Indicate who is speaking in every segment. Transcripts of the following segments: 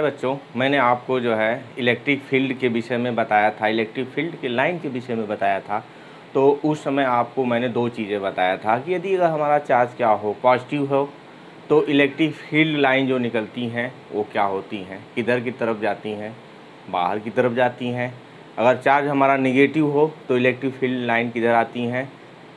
Speaker 1: बच्चों, मैंने आपको जो है इलेक्ट्रिक फील्ड के विषय में बताया था, इलेक्ट्रिक फील्ड के लाइन के विषय में बताया था। तो उस समय आपको मैंने दो चीज़ें बताया था कि यदि अगर हमारा चार्ज क्या हो, पॉजिटिव हो, तो इलेक्ट्रिक फील्ड लाइन जो निकलती हैं वो क्या होती हैं, किधर की तरफ जाती हैं, बाहर की तरफ जाती हैं। अगर चार्ज हमारा नेगेटिव हो तो इलेक्ट्रिक फील्ड लाइन किधर आती हैं,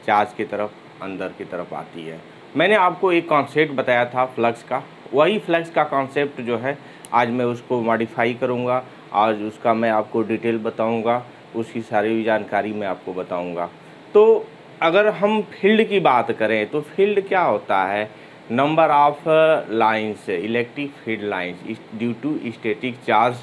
Speaker 1: चार्ज की तरफ, अंदर की तरफ आती है। मैंने आपको एक कॉन्सेप्ट बताया था फ्लक्स का, वही फ्लक्स का कॉन्सेप्ट जो है आज मैं उसको मॉडिफाई करूँगा, आज उसका मैं आपको डिटेल बताऊँगा, उसकी सारी जानकारी मैं आपको बताऊँगा। तो अगर हम फील्ड की बात करें तो फील्ड क्या होता है, number of lines, electric field lines due to static charge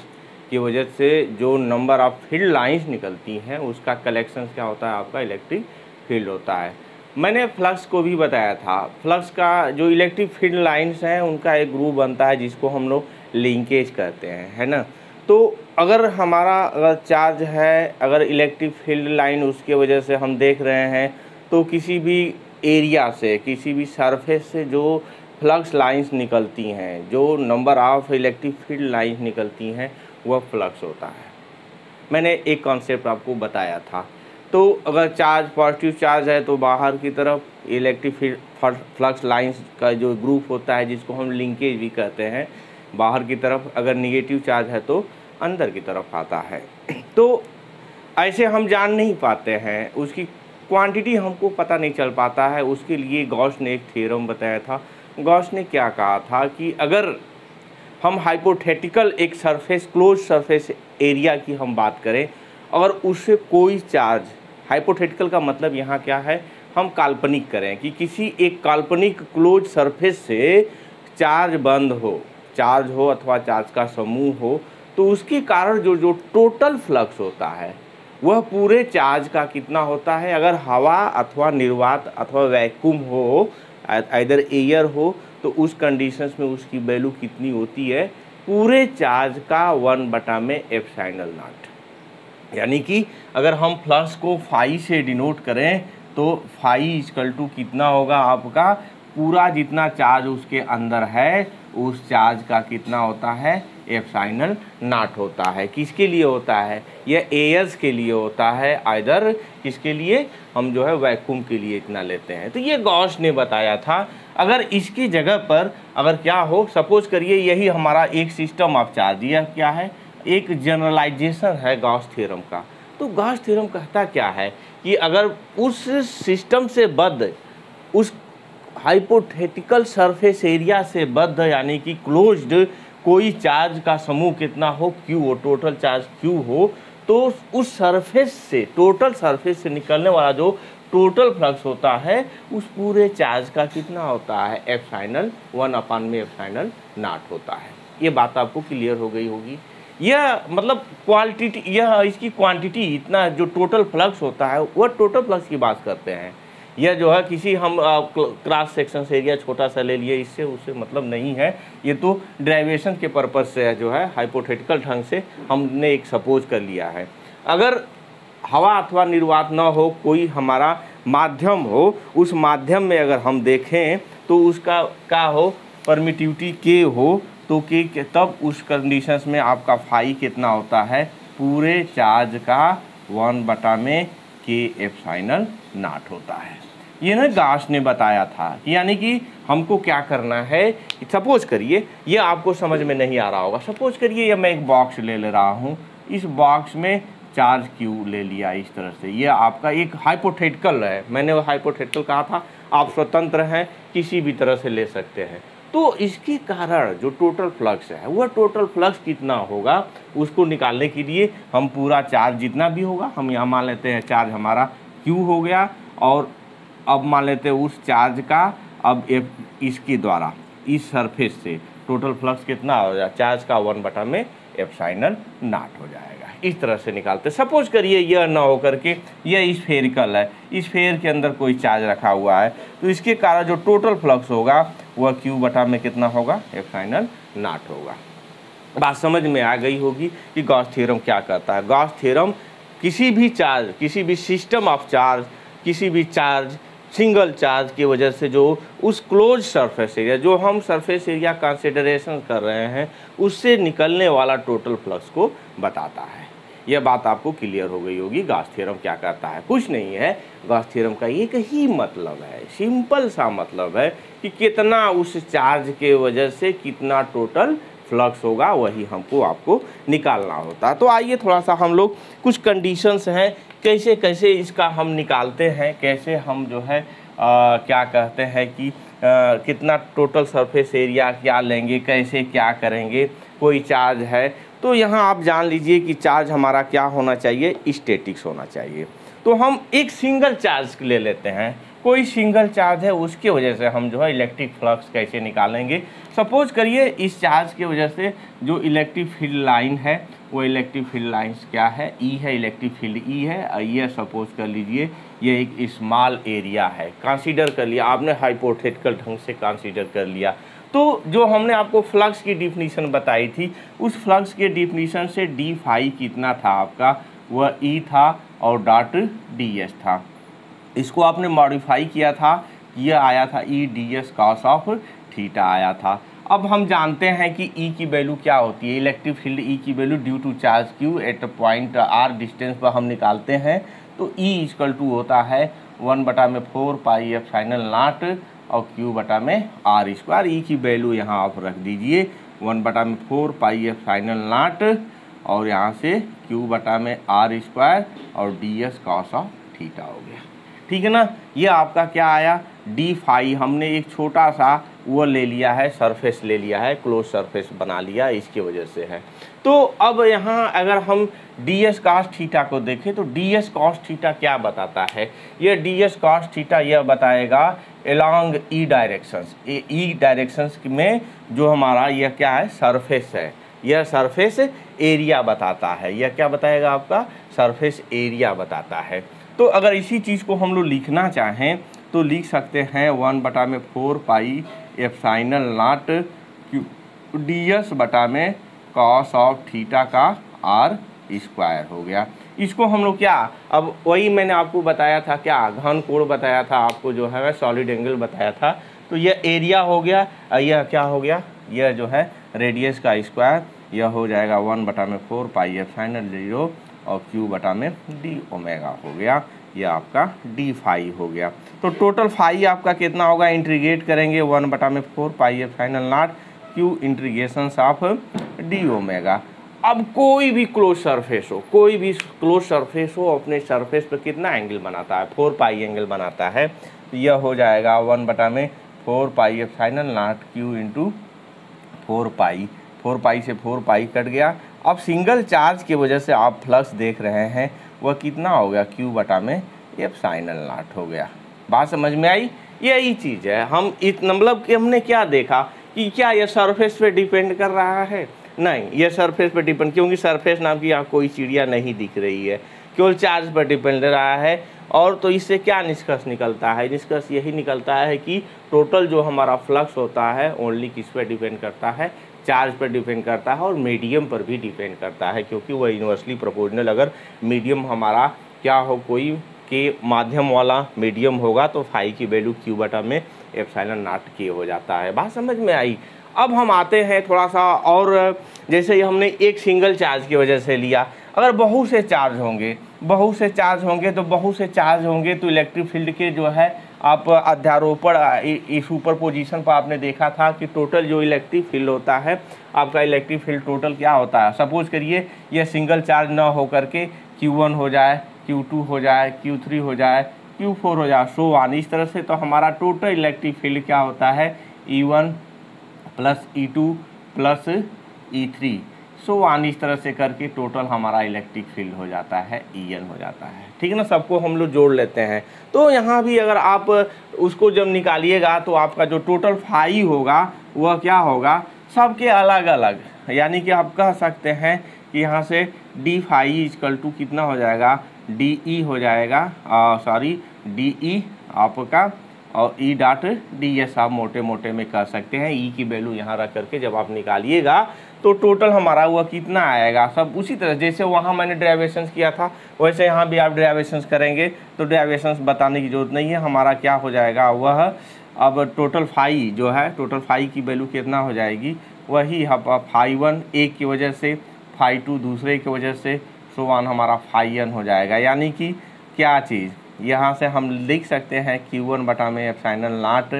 Speaker 1: की वजह से जो नंबर ऑफ फील्ड लाइंस निकलती हैं उसका कलेक्शन क्या होता है, आपका इलेक्ट्रिक फील्ड होता है। मैंने फ्लक्स को भी बताया था, फ्लक्स का जो इलेक्ट्रिक फील्ड लाइंस हैं उनका एक ग्रुप बनता है जिसको हम लोग लिंकेज कहते हैं, है ना। तो अगर हमारा चार्ज है, अगर इलेक्ट्रिक फील्ड लाइन उसके वजह से हम देख रहे हैं तो किसी भी एरिया से, किसी भी सरफेस से जो फ्लक्स लाइंस निकलती हैं, जो number of electric field lines निकलती हैं वह फ्लक्स होता है। मैंने एक कॉन्सेप्ट आपको बताया था। तो अगर चार्ज पॉजिटिव चार्ज है तो बाहर की तरफ इलेक्ट्रिक फील्ड फ्लक्स लाइंस का जो ग्रुप होता है जिसको हम लिंकेज भी कहते हैं, बाहर की तरफ, अगर निगेटिव चार्ज है तो अंदर की तरफ आता है। तो ऐसे हम जान नहीं पाते हैं, उसकी क्वांटिटी हमको पता नहीं चल पाता है। उसके लिए गॉस ने एक थ्योरम बताया था। गॉस ने क्या कहा था कि अगर हम हाइपोथेटिकल एक सरफेस, क्लोज सरफेस एरिया की हम बात करें, अगर उससे कोई चार्ज, हाइपोथेटिकल का मतलब यहाँ क्या है, हम काल्पनिक करें कि किसी एक काल्पनिक क्लोज सरफेस से चार्ज बंद हो, चार्ज हो अथवा चार्ज का समूह हो, तो उसके कारण जो टोटल फ्लक्स होता है वह पूरे चार्ज का कितना होता है। अगर हवा अथवा निर्वात अथवा वैक्यूम हो, आइदर एयर हो, तो उस कंडीशंस में उसकी वैल्यू कितनी होती है, पूरे चार्ज का 1/με∈0। यानी कि अगर हम फ्लक्स को फाई से डिनोट करें तो फाई इक्वल टू कितना होगा, आपका पूरा जितना चार्ज उसके अंदर है उस चार्ज का कितना होता है, ε0 होता है। किसके लिए होता है, यह एयर्स के लिए होता है, आइदर किसके लिए, हम जो है वैक्यूम के लिए इतना लेते हैं। तो ये गॉस ने बताया था। अगर इसकी जगह पर अगर क्या हो, सपोज करिए यही हमारा एक सिस्टम ऑफ चार्ज, यह क्या है, एक जनरलाइजेशन है गॉस थ्योरम का। तो गॉस थ्योरम कहता क्या है कि अगर उस सिस्टम से बद्ध, उस हाइपोथेटिकल सरफेस एरिया से बद्ध यानी कि क्लोज्ड कोई चार्ज का समूह कितना हो, क्यू हो, टोटल चार्ज क्यू हो, तो उस सरफेस से, टोटल सरफेस से निकलने वाला जो टोटल फ्लक्स होता है उस पूरे चार्ज का कितना होता है, ε 1/με∈0 होता है। ये बात आपको क्लियर हो गई होगी। यह मतलब क्वालिटी, यह इसकी क्वांटिटी, इतना जो टोटल फ्लक्स होता है वह टोटल फ्लक्स की बात करते हैं। यह जो है किसी हम क्रॉस सेक्शन एरिया छोटा सा ले लिए, इससे उससे मतलब नहीं है। ये तो डेरिवेशन के पर्पज़ से है, जो है हाइपोथेटिकल ढंग से हमने एक सपोज कर लिया है। अगर हवा अथवा निर्वात न हो, कोई हमारा माध्यम हो, उस माध्यम में अगर हम देखें तो उसका क्या हो, परमिटिविटी के हो, तो के तब उस कंडीशंस में आपका फाई कितना होता है, पूरे चार्ज का 1/με∈0 होता है। ये ना गॉस ने बताया था। यानी कि हमको क्या करना है, सपोज करिए ये आपको समझ में नहीं आ रहा होगा, सपोज करिए ये मैं एक बॉक्स ले रहा हूँ, इस बॉक्स में चार्ज क्यू ले लिया इस तरह से, ये आपका एक हाइपोथेटिकल है। मैंने वो हाइपोथेटिकल कहा था, आप स्वतंत्र हैं, किसी भी तरह से ले सकते हैं। तो इसके कारण जो टोटल फ्लक्स है वह टोटल फ्लक्स कितना होगा, उसको निकालने के लिए हम पूरा चार्ज जितना भी होगा, हम यहाँ मान लेते हैं चार्ज हमारा क्यू हो गया, और अब मान लेते हैं उस चार्ज का, अब इसके द्वारा इस सरफेस से टोटल फ्लक्स कितना हो जाएगा, चार्ज का 1/με∈0 हो जाएगा। इस तरह से निकालते। सपोज करिए यह ना हो करके यह स्फेरिकल है, इस स्फेयर के अंदर कोई चार्ज रखा हुआ है, तो इसके कारण जो टोटल फ्लक्स होगा वह Q/में कितना होगा, ε0 होगा। बात समझ में आ गई होगी कि गॉस थ्योरम क्या कहता है। गॉस थ्योरम किसी भी चार्ज, किसी भी सिस्टम ऑफ चार्ज, किसी भी चार्ज सिंगल चार्ज की वजह से जो उस क्लोज सरफेस एरिया, जो हम सरफेस एरिया कंसिडरेशन कर रहे हैं, उससे निकलने वाला टोटल फ्लक्स को बताता है। यह बात आपको क्लियर हो गई होगी। गॉस थ्योरम क्या करता है? कुछ नहीं है, गॉस थ्योरम का एक ही मतलब है, सिंपल सा मतलब है कि कितना उस चार्ज के वजह से कितना टोटल फ्लक्स होगा, वही हमको आपको निकालना होता है। तो आइए थोड़ा सा हम लोग कुछ कंडीशंस हैं कैसे कैसे इसका हम निकालते हैं, कैसे हम जो है क्या कहते हैं कि कितना टोटल सरफेस एरिया क्या लेंगे, कैसे क्या करेंगे। कोई चार्ज है तो यहाँ आप जान लीजिए कि चार्ज हमारा क्या होना चाहिए, स्टैटिक्स होना चाहिए। तो हम एक सिंगल चार्ज ले लेते हैं, कोई सिंगल चार्ज है, उसके वजह से हम जो है इलेक्ट्रिक फ्लक्स कैसे निकालेंगे। सपोज करिए इस चार्ज की वजह से जो इलेक्ट्रिक फील्ड लाइन है, वो इलेक्ट्रिक फील्ड लाइन्स क्या है, ई है, इलेक्ट्रिक फील्ड ई है। ये सपोज कर लीजिए ये एक स्मॉल एरिया है, कंसीडर कर लिया आपने, हाइपोथेटिकल ढंग से कंसीडर कर लिया। तो जो हमने आपको फ्लक्स की डिफिनीशन बताई थी, उस फ्लक्स के डिफिनीशन से डी फाई कितना था आपका, वह ई था और डॉट डी एस था। इसको आपने मॉडिफाई किया था, यह आया था E D S cos of theta आया था। अब हम जानते हैं कि ई की वैल्यू क्या होती है, इलेक्ट्रिक फील्ड ई की value due to charge Q at point R distance पर हम निकालते हैं। तो ई इक्वल टू होता है 1/4 पाई एफ फाइनल नॉट और क्यू बटा में आर स्क्वायर। ई की वैल्यू यहाँ आप रख दीजिए 1/4 पाई एफ फाइनल नॉट और यहाँ से क्यू बटा में आर स्क्वायर और D S cos of theta हो गया। ठीक है ना। ये आपका क्या आया, डी फाई हमने एक छोटा सा वो ले लिया है, सरफेस ले लिया है, क्लोज सरफेस बना लिया, इसकी वजह से है। तो अब यहाँ अगर हम डी एस कॉस थीटा को देखें तो डी एस कॉस थीटा क्या बताता है, ये डी एस कॉस थीटा यह बताएगा एलॉन्ग ई डायरेक्शंस, ई डायरेक्शंस में जो हमारा यह क्या है, सरफेस है, यह सरफेस एरिया बताता है। यह क्या बताएगा आपका, सरफेस एरिया बताता है। तो अगर इसी चीज़ को हम लोग लिखना चाहें तो लिख सकते हैं 1/4 pi epsilon not Q D S बटा में कॉस ऑफ थीटा का आर स्क्वायर हो गया। इसको हम लोग क्या, अब वही मैंने आपको बताया था, क्या घन कोण बताया था आपको, जो है सॉलिड एंगल बताया था। तो यह एरिया हो गया, यह क्या हो गया, यह जो है रेडियस का स्क्वायर, यह हो जाएगा 1/4 पाई एप्सिलॉन 0 और क्यू बटा में डी ओमेगा हो गया। यह आपका डी फाई हो गया। तो टोटल फाई आपका कितना होगा, इंटीग्रेट करेंगे 1/4 pi epsilon not Q integration of D omega. अब कोई भी क्लोज सरफेस हो, कोई भी क्लोज सरफेस हो, अपने सरफेस पर कितना एंगल बनाता है, 4 पाई एंगल बनाता है। तो यह हो जाएगा 1/4 pi epsilon not Q into 4 पाई, 4 पाई से 4 पाई कट गया। अब सिंगल चार्ज की वजह से आप फ्लक्स देख रहे हैं, वह कितना हो गया, क्यू बटा में एप्सिलॉन नॉट हो गया। बात समझ में आई। यही चीज़ है, हम इस मतलब कि हमने क्या देखा कि क्या यह सरफेस पे डिपेंड कर रहा है, नहीं, यह सरफेस पे डिपेंड, क्योंकि सरफेस नाम की यहाँ कोई चिड़िया नहीं दिख रही है, केवल चार्ज पर डिपेंड रहा है। और तो इससे क्या निष्कर्ष निकलता है, निष्कर्ष यही निकलता है कि टोटल जो हमारा फ्लक्स होता है ओनली किस पर डिपेंड करता है, चार्ज पर डिपेंड करता है और मीडियम पर भी डिपेंड करता है, क्योंकि वह यूनिवर्सली प्रोपोर्शनल, अगर मीडियम हमारा क्या हो, कोई के माध्यम वाला मीडियम होगा तो फाई की वैल्यू क्यू बटा में एप्सिलॉन नॉट के हो जाता है। बात समझ में आई। अब हम आते हैं थोड़ा सा और, जैसे हमने एक सिंगल चार्ज की वजह से लिया, अगर बहुत से चार्ज होंगे, बहुत से चार्ज होंगे तो बहुत से चार्ज होंगे तो इलेक्ट्रिक फील्ड के जो है आप अध्यारोपण इस सुपर पोजीशन पर आपने देखा था कि टोटल जो इलेक्ट्रिक फील्ड होता है आपका, इलेक्ट्रिक फील्ड टोटल क्या होता है। सपोज करिए ये सिंगल चार्ज ना हो करके Q1 हो जाए, Q2 हो जाए, Q3 हो जाए, Q4 हो जाए, सो ऑन, इस तरह से। तो हमारा टोटल इलेक्ट्रिक फील्ड क्या होता है, E1 plus E2 plus E3, so on, इस तरह से करके टोटल हमारा इलेक्ट्रिक फील्ड हो जाता है, EN हो जाता है। ठीक है ना, सबको हम लोग जोड़ लेते हैं। तो यहाँ भी अगर आप उसको जब निकालिएगा तो आपका जो टोटल फाई होगा वह क्या होगा, सबके अलग अलग, यानी कि आप कह सकते हैं कि यहाँ से डी फाई इक्वल टू कितना हो जाएगा, डी ई हो जाएगा, सॉरी डी ई आपका, और ई डॉट डी एस आप मोटे मोटे में कर सकते हैं। ई की वैल्यू यहाँ रख करके जब आप निकालिएगा तो टोटल हमारा हुआ कितना आएगा, सब उसी तरह जैसे वहाँ मैंने डेरिवेशंस किया था वैसे यहाँ भी आप डेरिवेशंस करेंगे, तो डेरिवेशंस बताने की जरूरत नहीं है। हमारा क्या हो जाएगा वह, अब टोटल फाई जो है, टोटल फाई की वैल्यू कितना हो जाएगी, वही फाई 1 एक की वजह से, फाई 2 दूसरे की वजह से, सो वन हमारा फाई n हो जाएगा। यानी कि क्या चीज़, यहाँ से हम लिख सकते हैं Q1 बटा में एप्सिलॉन नॉट,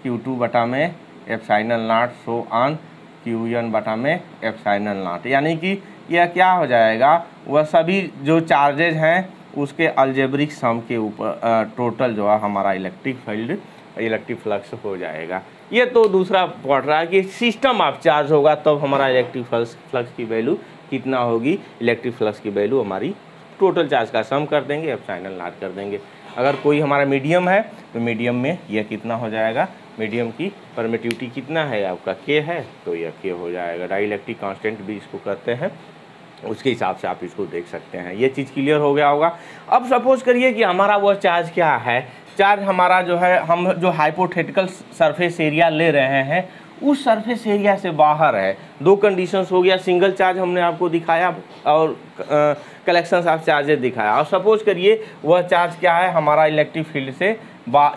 Speaker 1: Q2 बटा में epsilon not, so on Qn बटा में एप्सिलॉन नॉट। यानी कि यह क्या हो जाएगा, वह सभी जो चार्जेज हैं उसके अलजेब्रिक सम के ऊपर टोटल जो है हमारा इलेक्ट्रिक फील्ड, इलेक्ट्रिक फ्लक्स हो जाएगा। ये तो दूसरा पढ़ रहा है कि सिस्टम ऑफ चार्ज होगा तब हमारा इलेक्ट्रिक फ्लक्स की वैल्यू कितना होगी, इलेक्ट्रिक फ्लक्स की वैल्यू हमारी टोटल चार्ज का सम कर देंगे, एप्सिलॉन नॉट कर देंगे। अगर कोई हमारा मीडियम है तो मीडियम में यह कितना हो जाएगा, मीडियम की परमिटिविटी कितना है आपका K है, तो यह K हो जाएगा। डाइलेक्ट्रिक कांस्टेंट भी इसको करते हैं, उसके हिसाब से आप इसको देख सकते हैं। ये चीज़ क्लियर हो गया होगा। अब सपोज करिए कि हमारा वह चार्ज क्या है, चार्ज हमारा जो है, हम जो हाइपोथेटिकल सरफेस एरिया ले रहे हैं उस सरफेस एरिया से बाहर है। दो कंडीशंस हो गया, सिंगल चार्ज हमने आपको दिखाया और कलेक्शंस ऑफ चार्जेस दिखाया। और सपोज करिए वह चार्ज क्या है, हमारा इलेक्ट्रिक फील्ड से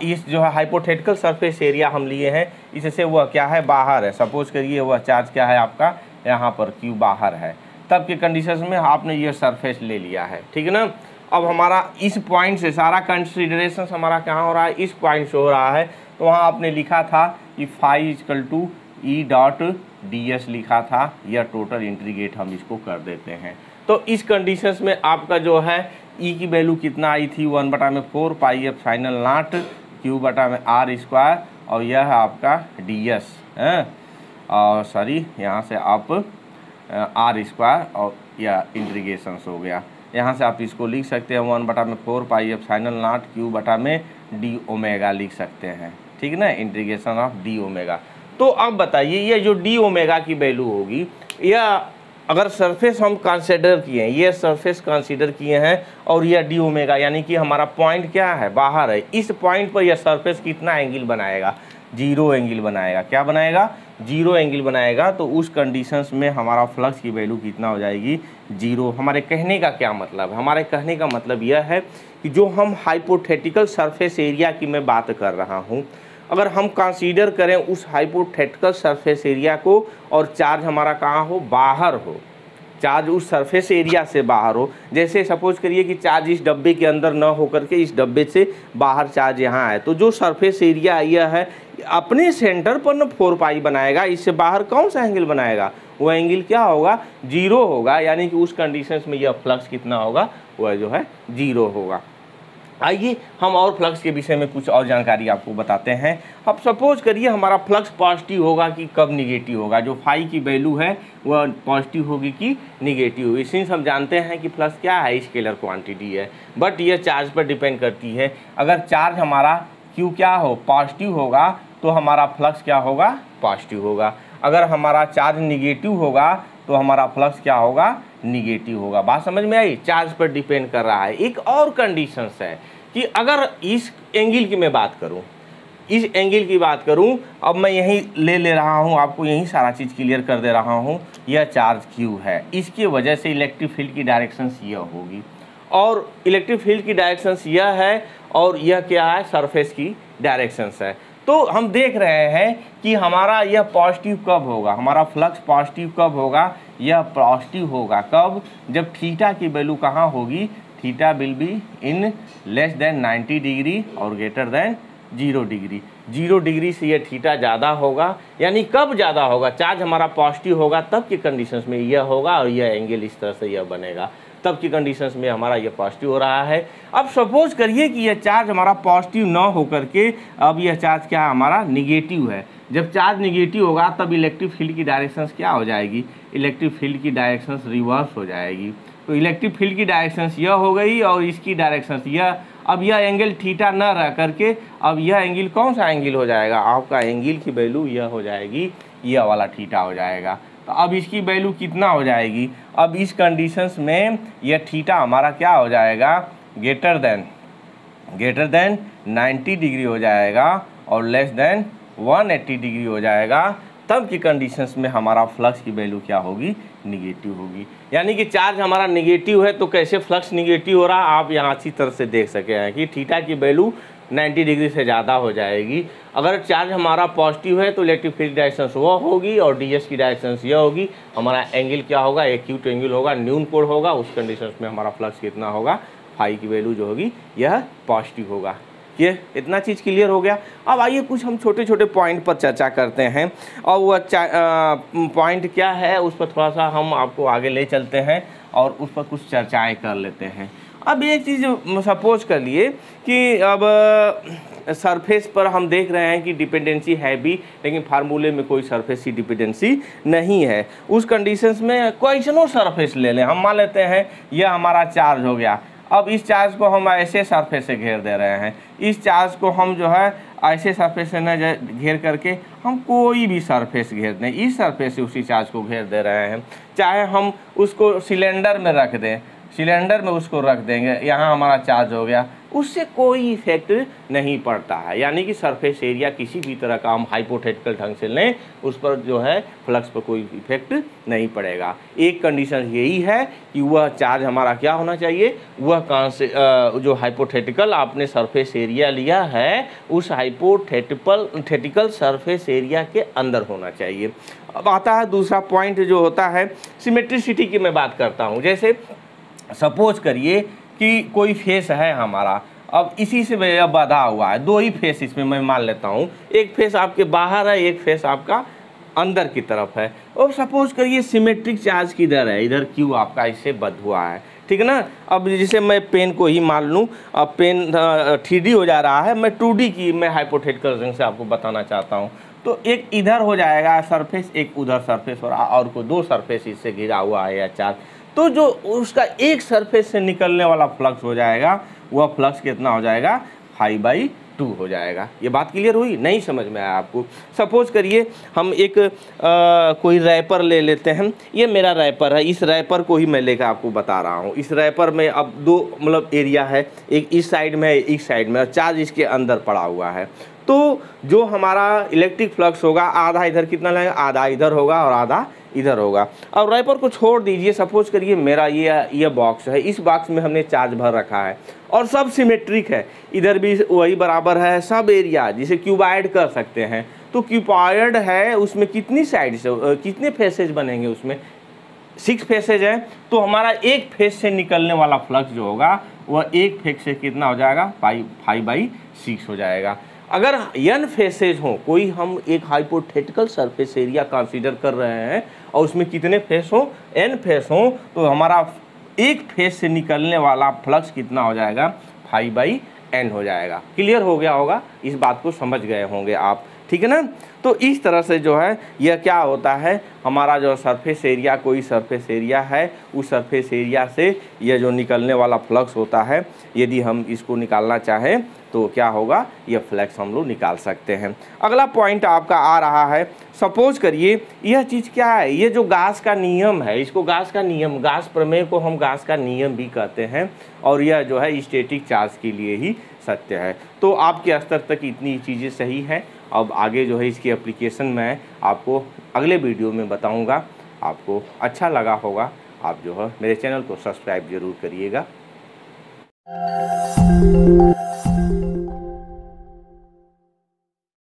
Speaker 1: इस जो है हाइपोथेटिकल सरफेस एरिया हम लिए हैं इससे वह क्या है, बाहर है। सपोज करिए वह चार्ज क्या है आपका, यहाँ पर Q बाहर है, तब के कंडीशंस में आपने ये सरफेस ले लिया है, ठीक है ना। अब हमारा इस पॉइंट से सारा कंसिडरेशन हमारा कहाँ हो रहा है, इस पॉइंट से हो रहा है। तो वहाँ आपने लिखा था कि phi equal to E dot D S लिखा था, यह टोटल इंटीग्रेट हम इसको कर देते हैं। तो इस कंडीशंस में आपका जो है ई की वैल्यू कितना आई थी, 1/4 पाई एप्सिलॉन नॉट Q बटा में R स्क्वायर, और यह है आपका डी एस है, और सॉरी यहाँ से आप R स्क्वायर और यह इंटीग्रेशंस हो गया। यहाँ से आप इसको लिख सकते हैं 1/4 पाई एप्सिलॉन नॉट Q बटा में डी ओमेगा लिख सकते हैं, ठीक है ना, इंटीग्रेशन ऑफ डी ओमेगा। तो अब बताइए ये जो डी ओमेगा की वैल्यू होगी, यह अगर सरफेस हम कंसीडर किए हैं, ये सरफेस कंसीडर किए हैं और यह डी ओमेगा यानी कि हमारा पॉइंट क्या है, बाहर है, इस पॉइंट पर यह सरफेस कितना एंगल बनाएगा, 0 एंगल बनाएगा। क्या बनाएगा, 0 एंगल बनाएगा। तो उस कंडीशंस में हमारा फ्लक्स की वैल्यू कितना हो जाएगी, 0। हमारे कहने का क्या मतलब है, हमारे कहने का मतलब यह है कि जो हम हाइपोथेटिकल सरफेस एरिया की मैं बात कर रहा हूँ, अगर हम कंसीडर करें उस हाइपोथेटिकल सरफेस एरिया को और चार्ज हमारा कहाँ हो, बाहर हो, चार्ज उस सरफेस एरिया से बाहर हो। जैसे सपोज करिए कि चार्ज इस डब्बे के अंदर न होकर के इस डब्बे से बाहर चार्ज यहाँ है, तो जो सरफेस एरिया यह है अपने सेंटर पर न 4 पाई बनाएगा, इससे बाहर कौन सा एंगल बनाएगा, वह एंगल क्या होगा, 0 होगा। यानी कि उस कंडीशंस में यह फ्लक्स कितना होगा, वह जो है 0 होगा। आइए हम और फ्लक्स के विषय में कुछ और जानकारी आपको बताते हैं। अब सपोज करिए हमारा फ्लक्स पॉजिटिव होगा कि कब निगेटिव होगा, जो फाई की वैल्यू है वह पॉजिटिव होगी कि निगेटिव होगी। सिंस हम जानते हैं कि फ्लक्स क्या है, स्केलर क्वांटिटी है, बट यह चार्ज पर डिपेंड करती है। अगर चार्ज हमारा Q क्या हो, पॉजिटिव होगा, तो हमारा फ्लक्स क्या होगा, पॉजिटिव होगा। अगर हमारा चार्ज निगेटिव होगा तो हमारा फ्लक्स क्या होगा, निगेटिव होगा। बात समझ में आई, चार्ज पर डिपेंड कर रहा है। एक और कंडीशंस है कि अगर इस एंगल की मैं बात करूं, इस एंगल की बात करूं, अब मैं यहीं ले रहा हूं, आपको यहीं सारा चीज़ क्लियर कर दे रहा हूं। यह चार्ज Q है, इसकी वजह से इलेक्ट्रिक फील्ड की डायरेक्शंस यह होगी, और इलेक्ट्रिक फील्ड की डायरेक्शंस यह है, और यह क्या है, सरफेस की डायरेक्शंस है। तो हम देख रहे हैं कि हमारा यह पॉजिटिव कब होगा, हमारा फ्लक्स पॉजिटिव कब होगा, यह पॉजिटिव होगा कब, जब थीटा की वैल्यू कहाँ होगी, theta will be in less than 90 degree और ग्रेटर देन 0 डिग्री। 0 डिग्री से यह थीटा ज़्यादा होगा। यानी कब ज़्यादा होगा, चार्ज हमारा पॉजिटिव होगा तब की कंडीशंस में यह होगा, और यह एंगल इस तरह से यह बनेगा, तब की कंडीशंस में हमारा ये पॉजिटिव हो रहा है। अब सपोज करिए कि यह चार्ज हमारा पॉजिटिव ना होकर के अब यह चार्ज क्या है, हमारा निगेटिव है। जब चार्ज निगेटिव होगा तब इलेक्ट्रिक फील्ड की डायरेक्शंस क्या हो जाएगी, इलेक्ट्रिक फील्ड की डायरेक्शंस रिवर्स हो जाएगी। तो इलेक्ट्रिक फील्ड की डायरेक्शंस यह हो गई और इसकी डायरेक्शंस यह। अब यह एंगल थीटा न रह करके अब यह एंगल कौन सा एंगल हो जाएगा, आपका एंगल की वैल्यू यह हो जाएगी, यह वाला थीटा हो जाएगा। तो अब इसकी वैल्यू कितना हो जाएगी, अब इस कंडीशंस में यह थीटा हमारा क्या हो जाएगा, greater than greater than 90 degree हो जाएगा और लेस देन 180 डिग्री हो जाएगा, तब की कंडीशंस में हमारा फ्लक्स की वैल्यू क्या होगी, निगेटिव होगी। यानी कि चार्ज हमारा निगेटिव है तो कैसे फ्लक्स निगेटिव हो रहा है आप यहाँ अच्छी तरह से देख सके हैं कि थीटा की वैल्यू 90 डिग्री से ज़्यादा हो जाएगी। अगर चार्ज हमारा पॉजिटिव है तो इलेक्ट्रिक फील्ड डायरेक्शन वह होगी और डीएस की डायरेक्शन यह होगी। हमारा एंगल क्या होगा, एक्यूट एंगल होगा, न्यून कोण होगा। उस कंडीशन में हमारा फ्लक्स कितना होगा, फाई की वैल्यू जो होगी यह पॉजिटिव होगा। ये इतना चीज़ क्लियर हो गया। अब आइए कुछ हम छोटे छोटे पॉइंट पर चर्चा करते हैं और वह पॉइंट क्या है उस पर थोड़ा सा हम आपको आगे ले चलते हैं और उस पर कुछ चर्चाएं कर लेते हैं। अब एक चीज़ सपोज कर लिए कि अब सरफेस पर हम देख रहे हैं कि डिपेंडेंसी है भी, लेकिन फार्मूले में कोई सरफेस की डिपेंडेंसी नहीं है। उस कंडीशंस में क्वेश्चनों सरफेस ले लें, हम मान लेते हैं यह हमारा चार्ज हो गया। अब इस चार्ज को हम ऐसे सरफेस से घेर दे रहे हैं, इस चार्ज को हम जो है ऐसे सरफेस से न घेर करके हम कोई भी सरफेस घेर दें, इस सरफेस से उसी चार्ज को घेर दे रहे हैं। चाहे हम उसको सिलेंडर में रख दें, सिलेंडर में उसको रख देंगे, यहाँ हमारा चार्ज हो गया, उससे कोई इफेक्ट नहीं पड़ता है। यानी कि सरफेस एरिया किसी भी तरह का हम हाइपोथेटिकल ढंग से लें, उस पर जो है फ्लक्स पर कोई इफेक्ट नहीं पड़ेगा। एक कंडीशन यही है कि वह चार्ज हमारा क्या होना चाहिए, वह जो हाइपोथेटिकल आपने सरफेस एरिया लिया है उस हाइपोथेटिकल सरफेस एरिया के अंदर होना चाहिए। अब आता है दूसरा पॉइंट जो होता है सिमेट्रिसिटी की मैं बात करता हूँ। जैसे सपोज करिए कि कोई फेस है हमारा, अब इसी से बंधा हुआ है, दो ही फेस इसमें मैं मान लेता हूँ, एक फेस आपके बाहर है, एक फेस आपका अंदर की तरफ है। और सपोज करिए सिमेट्रिक चार्ज किधर है, इधर क्यू आपका इससे बंध हुआ है, ठीक है ना। अब जैसे मैं पेन को ही मान लूँ, अब पेन 3D हो जा रहा है, मैं 2D की मैं हाइपोथेटिकल ढंग से आपको बताना चाहता हूँ। तो एक इधर हो जाएगा सरफेस, एक उधर सरफेस हो रहा, और कोई दो सरफेस इससे घिरा हुआ है या चार्ज, तो जो उसका एक सरफेस से निकलने वाला फ्लक्स हो जाएगा वह फ्लक्स कितना हो जाएगा, π/2 हो जाएगा। ये बात क्लियर हुई, नहीं समझ में आया आपको। सपोज करिए हम एक कोई रैपर ले लेते हैं, ये मेरा रैपर है, इस रैपर को ही मैं लेकर आपको बता रहा हूँ। इस रैपर में अब दो मतलब एरिया है, एक इस साइड में इस साइड में, और चार्ज इसके अंदर पड़ा हुआ है। तो जो हमारा इलेक्ट्रिक फ्लक्स होगा आधा इधर कितना लगेगा, आधा इधर होगा और आधा इधर होगा। अब रैपर को छोड़ दीजिए, सपोज करिए मेरा ये बॉक्स है, इस बॉक्स में हमने चार्ज भर रखा है और सब सिमेट्रिक है, इधर भी वही बराबर है, सब एरिया जिसे क्यूबॉइड कर सकते हैं। तो क्यूबॉइड है, उसमें कितनी साइड से कितने फेसेज बनेंगे, उसमें 6 फेसेज है। तो हमारा एक फेस से निकलने वाला फ्लक्स जो होगा वह एक फेस से कितना हो जाएगा, π/6 हो जाएगा। अगर n फेसेज हो, कोई हम एक हाइपोथेटिकल सरफेस एरिया कंसीडर कर रहे हैं और उसमें कितने फेस हो, n फेस हो, तो हमारा एक फेस से निकलने वाला फ्लक्स कितना हो जाएगा, π/n हो जाएगा। क्लियर हो गया होगा, इस बात को समझ गए होंगे आप, ठीक है ना। तो इस तरह से जो है यह क्या होता है, हमारा जो सरफेस एरिया, कोई सरफेस एरिया है, उस सरफेस एरिया से यह जो निकलने वाला फ्लक्स होता है, यदि हम इसको निकालना चाहें तो क्या होगा, यह फ्लक्स हम लोग निकाल सकते हैं। अगला पॉइंट आपका आ रहा है, सपोज करिए यह चीज़ क्या है, ये जो गास का नियम है, इसको गास का नियम, गास प्रमेय को हम गास का नियम भी कहते हैं, और यह जो है स्टैटिक चार्ज के लिए ही सत्य है। तो आपके स्तर तक इतनी चीज़ें सही हैं। अब आगे जो है इसकी एप्लीकेशन मैं आपको अगले वीडियो में बताऊंगा। आपको अच्छा लगा होगा, आप जो है मेरे चैनल को सब्सक्राइब जरूर करिएगा।